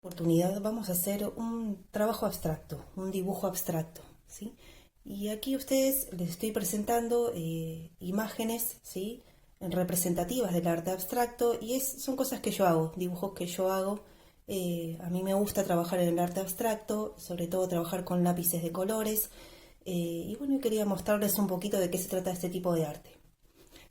Oportunidad vamos a hacer un trabajo abstracto, un dibujo abstracto, ¿sí? Y aquí a ustedes les estoy presentando imágenes, ¿sí? Representativas del arte abstracto y son cosas que yo hago, dibujos que yo hago. A mí me gusta trabajar en el arte abstracto, sobre todo trabajar con lápices de colores. Y bueno, quería mostrarles un poquito de qué se trata este tipo de arte.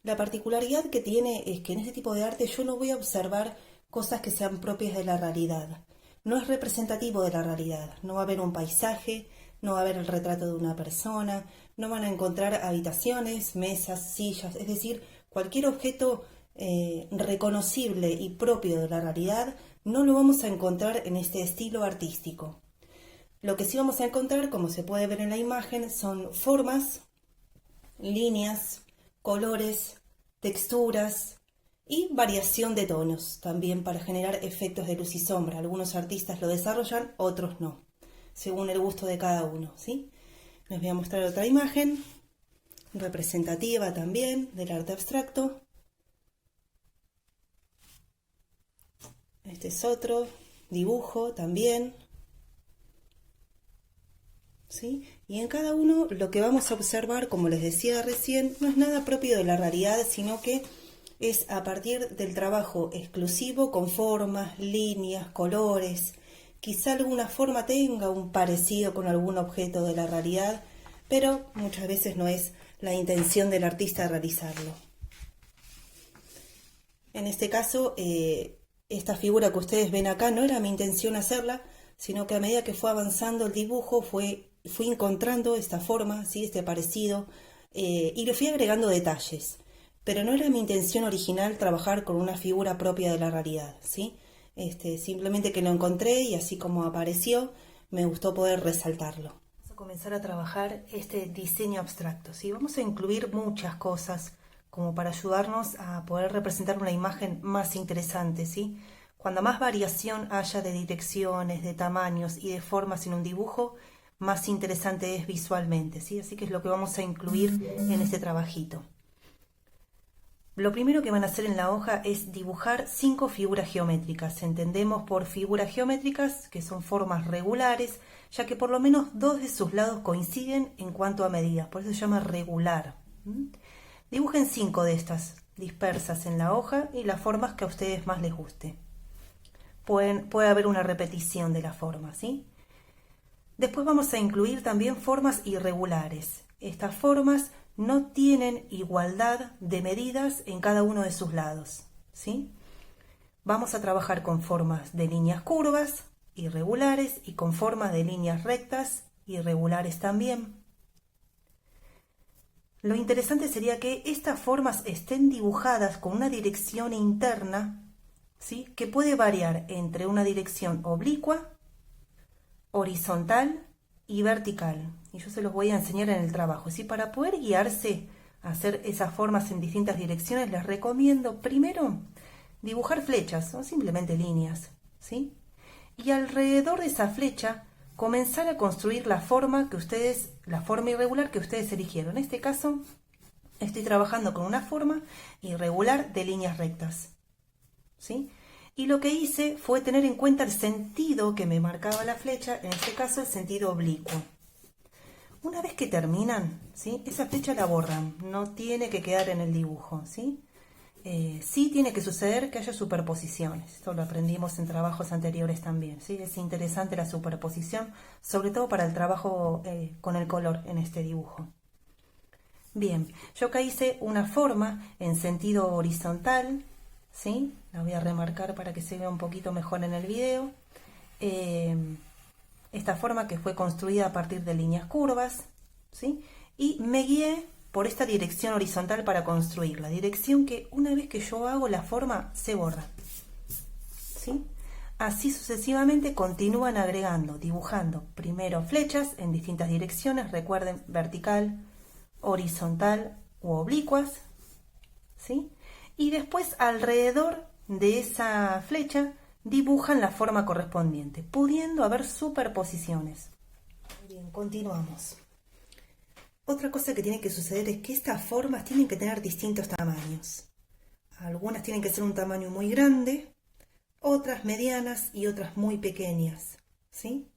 La particularidad que tiene es que en este tipo de arte yo no voy a observar cosas que sean propias de la realidad. No es representativo de la realidad. No va a haber un paisaje, no va a haber el retrato de una persona, no van a encontrar habitaciones, mesas, sillas, es decir, cualquier objeto reconocible y propio de la realidad no lo vamos a encontrar en este estilo artístico. Lo que sí vamos a encontrar, como se puede ver en la imagen, son formas, líneas, colores, texturas y variación de tonos, también para generar efectos de luz y sombra. Algunos artistas lo desarrollan, otros no, según el gusto de cada uno, ¿sí? Les voy a mostrar otra imagen, representativa también del arte abstracto. Este es otro dibujo también, ¿sí? Y en cada uno lo que vamos a observar, como les decía recién, no es nada propio de la realidad, sino que es a partir del trabajo exclusivo con formas, líneas, colores. Quizá alguna forma tenga un parecido con algún objeto de la realidad, pero muchas veces no es la intención del artista realizarlo. En este caso, esta figura que ustedes ven acá no era mi intención hacerla, sino que a medida que fue avanzando el dibujo fui encontrando esta forma, ¿sí? Este parecido, y le fui agregando detalles. Pero no era mi intención original trabajar con una figura propia de la realidad, ¿sí? Simplemente que lo encontré y así como apareció, me gustó poder resaltarlo. Vamos a comenzar a trabajar este diseño abstracto, ¿sí? Vamos a incluir muchas cosas como para ayudarnos a poder representar una imagen más interesante, ¿sí? Cuando más variación haya de direcciones, de tamaños y de formas en un dibujo, más interesante es visualmente, ¿sí? Así que es lo que vamos a incluir en este trabajito. Lo primero que van a hacer en la hoja es dibujar 5 figuras geométricas. Entendemos por figuras geométricas que son formas regulares, ya que por lo menos 2 de sus lados coinciden en cuanto a medidas, por eso se llama regular. Dibujen 5 de estas dispersas en la hoja y las formas que a ustedes más les guste. Puede haber una repetición de la forma, ¿sí? Después vamos a incluir también formas irregulares. Estas formas no tienen igualdad de medidas en cada uno de sus lados, ¿sí? Vamos a trabajar con formas de líneas curvas, irregulares, y con formas de líneas rectas, irregulares también. Lo interesante sería que estas formas estén dibujadas con una dirección interna, ¿sí? Que puede variar entre una dirección oblicua, horizontal y vertical. Y yo se los voy a enseñar en el trabajo. ¿Sí? Para poder guiarse a hacer esas formas en distintas direcciones, les recomiendo primero dibujar flechas o simplemente líneas, ¿sí? Y alrededor de esa flecha comenzar a construir la forma irregular que ustedes eligieron. En este caso, estoy trabajando con una forma irregular de líneas rectas, ¿sí? Y lo que hice fue tener en cuenta el sentido que me marcaba la flecha, en este caso el sentido oblicuo. Una vez que terminan, ¿sí? Esa flecha la borran, no tiene que quedar en el dibujo, ¿sí? Sí tiene que suceder que haya superposiciones, esto lo aprendimos en trabajos anteriores también, ¿sí? Es interesante la superposición, sobre todo para el trabajo con el color en este dibujo. Bien, yo acá hice una forma en sentido horizontal, ¿sí? La voy a remarcar para que se vea un poquito mejor en el video. Esta forma que fue construida a partir de líneas curvas, ¿sí? Y me guié por esta dirección horizontal para construir, la dirección que una vez que yo hago la forma se borra, ¿sí? Así sucesivamente continúan agregando, dibujando primero flechas en distintas direcciones, recuerden, vertical, horizontal u oblicuas, ¿sí? Y después alrededor de esa flecha dibujan la forma correspondiente, pudiendo haber superposiciones. Bien, continuamos. Otra cosa que tiene que suceder es que estas formas tienen que tener distintos tamaños. Algunas tienen que ser un tamaño muy grande, otras medianas y otras muy pequeñas, ¿sí?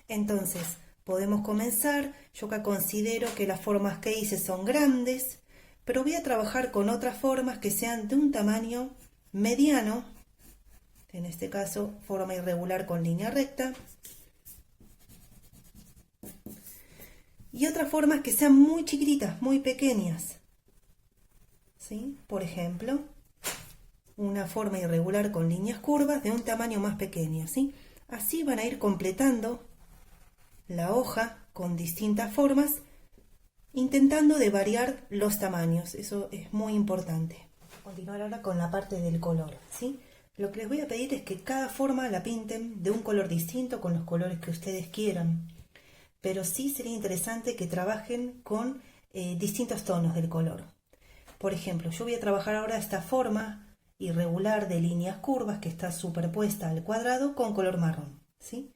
Entonces, podemos comenzar. Yo acá considero que las formas que hice son grandes, pero voy a trabajar con otras formas que sean de un tamaño mediano, en este caso forma irregular con línea recta, y otras formas que sean muy chiquititas, muy pequeñas, ¿sí? Por ejemplo, una forma irregular con líneas curvas de un tamaño más pequeño, ¿sí? Así van a ir completando la hoja con distintas formas, intentando de variar los tamaños. Eso es muy importante. Continuar ahora con la parte del color, ¿sí? Lo que les voy a pedir es que cada forma la pinten de un color distinto con los colores que ustedes quieran. Pero sí sería interesante que trabajen con distintos tonos del color. Por ejemplo, yo voy a trabajar ahora esta forma irregular de líneas curvas que está superpuesta al cuadrado con color marrón, ¿sí?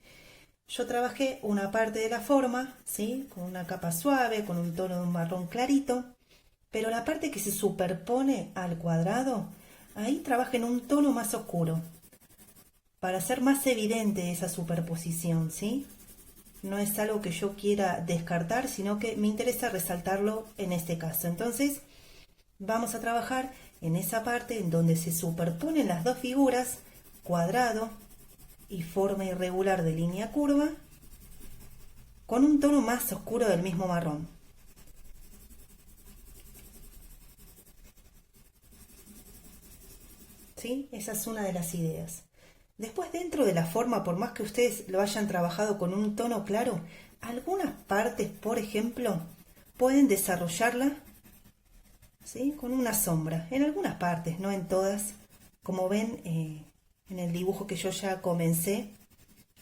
Yo trabajé una parte de la forma, ¿sí? Con una capa suave, con un tono de un marrón clarito, pero la parte que se superpone al cuadrado, ahí trabajé en un tono más oscuro, para hacer más evidente esa superposición, ¿sí? No es algo que yo quiera descartar, sino que me interesa resaltarlo en este caso. Entonces, vamos a trabajar en esa parte en donde se superponen las dos figuras, cuadrado y forma irregular de línea curva, con un tono más oscuro del mismo marrón. ¿Sí? Esa es una de las ideas. Después, dentro de la forma, por más que ustedes lo hayan trabajado con un tono claro, algunas partes, por ejemplo, pueden desarrollarla, ¿sí? Con una sombra. En algunas partes, no en todas, como ven en el dibujo que yo ya comencé,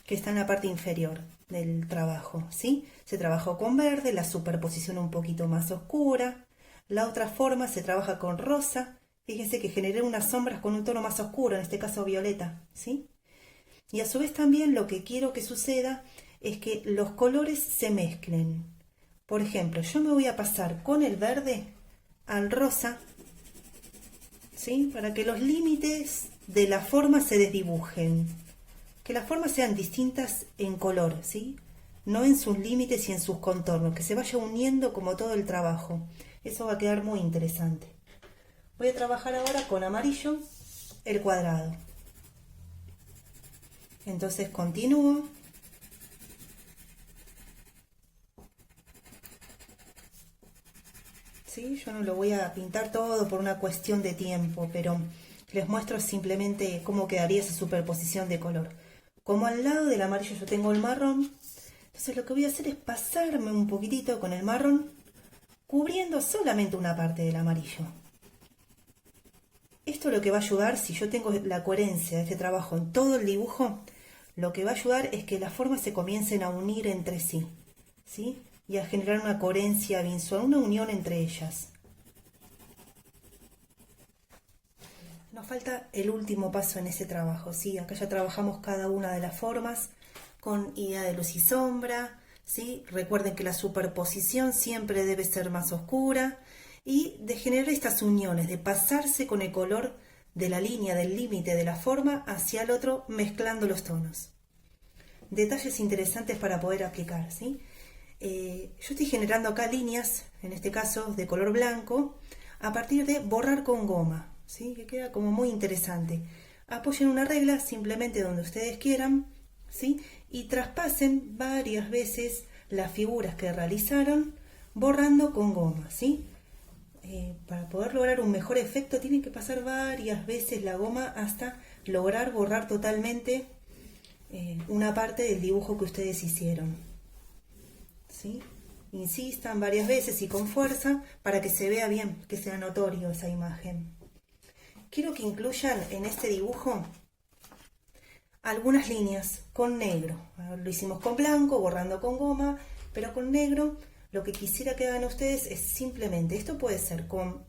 que está en la parte inferior del trabajo, ¿sí? Se trabajó con verde, la superposición un poquito más oscura. La otra forma se trabaja con rosa. Fíjense que generé unas sombras con un tono más oscuro, en este caso violeta, ¿sí? Y a su vez también lo que quiero que suceda es que los colores se mezclen. Por ejemplo, yo me voy a pasar con el verde al rosa, ¿sí? Para que los límites de la forma se desdibujen. Que las formas sean distintas en color, ¿sí? No en sus límites y en sus contornos, que se vaya uniendo como todo el trabajo. Eso va a quedar muy interesante. Voy a trabajar ahora con amarillo el cuadrado. Entonces continúo. ¿Sí? Yo no lo voy a pintar todo por una cuestión de tiempo, pero les muestro simplemente cómo quedaría esa superposición de color. Como al lado del amarillo yo tengo el marrón, entonces lo que voy a hacer es pasarme un poquitito con el marrón, cubriendo solamente una parte del amarillo. Esto lo que va a ayudar, si yo tengo la coherencia de este trabajo en todo el dibujo, lo que va a ayudar es que las formas se comiencen a unir entre sí, ¿sí? Y a generar una coherencia visual, una unión entre ellas. Nos falta el último paso en ese trabajo, ¿sí? Acá ya trabajamos cada una de las formas con idea de luz y sombra, ¿sí? Recuerden que la superposición siempre debe ser más oscura y de generar estas uniones, de pasarse con el color de la línea, del límite de la forma hacia el otro, mezclando los tonos. Detalles interesantes para poder aplicar, ¿sí? Yo estoy generando acá líneas, en este caso de color blanco, a partir de borrar con goma, ¿sí? Que queda como muy interesante. Apoyen una regla simplemente donde ustedes quieran, ¿sí? Y traspasen varias veces las figuras que realizaron borrando con goma, ¿sí? Para poder lograr un mejor efecto tienen que pasar varias veces la goma hasta lograr borrar totalmente una parte del dibujo que ustedes hicieron, ¿sí? Insistan varias veces y con fuerza para que se vea bien, que sea notorio esa imagen. Quiero que incluyan en este dibujo algunas líneas con negro. Lo hicimos con blanco, borrando con goma, pero con negro. Lo que quisiera que hagan ustedes es simplemente, esto puede ser con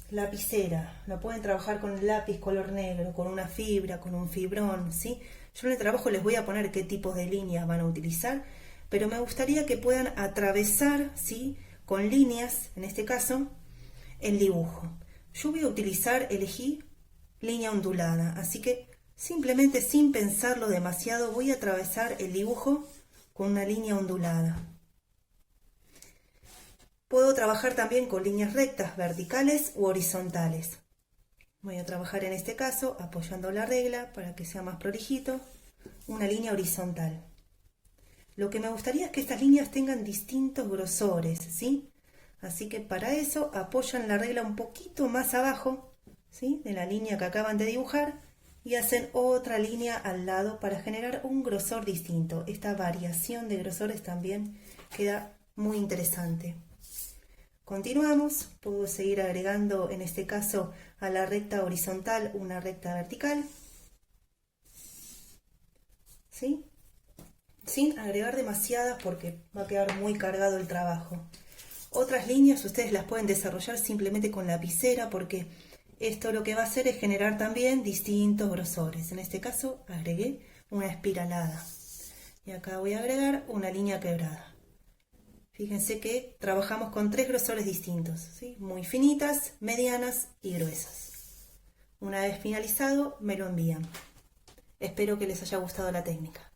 lapicera, lo pueden trabajar con lápiz color negro, con una fibra, con un fibrón, ¿sí? Yo en el trabajo les voy a poner qué tipos de líneas van a utilizar, pero me gustaría que puedan atravesar, ¿sí? Con líneas, en este caso, el dibujo. Yo voy a utilizar, elegí línea ondulada, así que Simplemente sin pensarlo demasiado voy a atravesar el dibujo con una línea ondulada. Puedo trabajar también con líneas rectas, verticales u horizontales. Voy a trabajar en este caso apoyando la regla para que sea más prolijito, una línea horizontal. Lo que me gustaría es que estas líneas tengan distintos grosores, ¿sí? Así que para eso apoyan la regla un poquito más abajo, ¿sí?, de la línea que acaban de dibujar y hacen otra línea al lado para generar un grosor distinto. Esta variación de grosores también queda muy interesante. Continuamos, puedo seguir agregando en este caso a la recta horizontal una recta vertical, ¿sí?, sin agregar demasiadas porque va a quedar muy cargado el trabajo. Otras líneas ustedes las pueden desarrollar simplemente con lapicera porque esto lo que va a hacer es generar también distintos grosores. En este caso agregué una espiralada y acá voy a agregar una línea quebrada. Fíjense que trabajamos con 3 grosores distintos, ¿sí?, muy finitas, medianas y gruesas. Una vez finalizado me lo envían. Espero que les haya gustado la técnica.